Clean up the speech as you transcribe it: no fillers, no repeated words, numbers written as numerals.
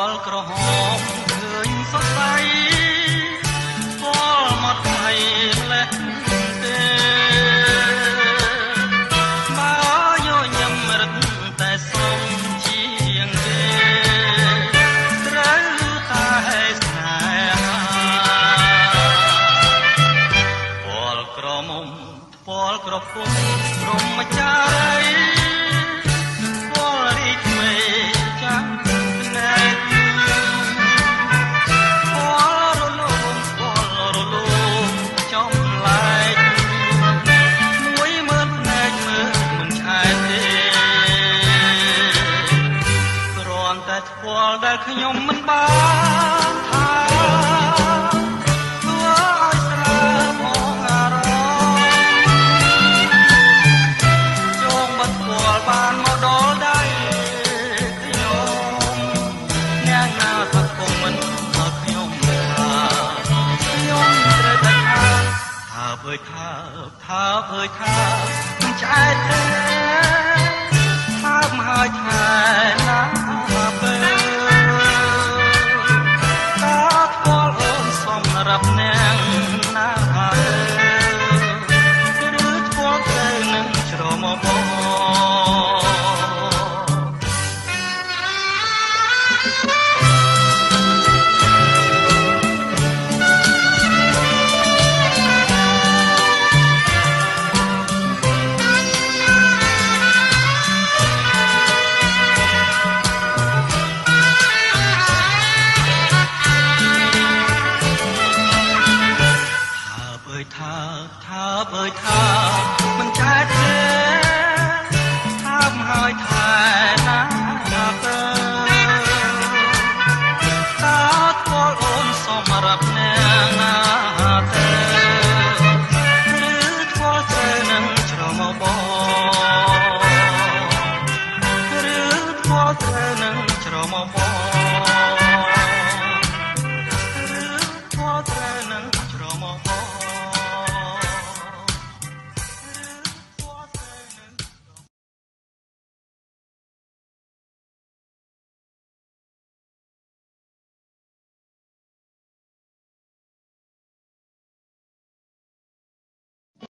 លក្រហមឃើញសរសៃពណ៌មកថ្មីម្លេះទេបើយកញឹមរឹតតែសុំជាងទេត្រូវតែស្នេហាពណ៌ក្រមុំពណ៌ក្រពុំព្រមចារីពណ៌រីកមេចាំដែលខ្ញុំមិនបានថាធ្វើឲ្យស្រើផងអារម្មណ៍ចងបាត់ស្គាល់បានមកដល់ដៃខ្ញុំអ្នកណាថាគង់មិនឲ្យខ្ញុំថាខ្ញុំត្រូវតែថាអើយថាមិនឆ្អែតទេ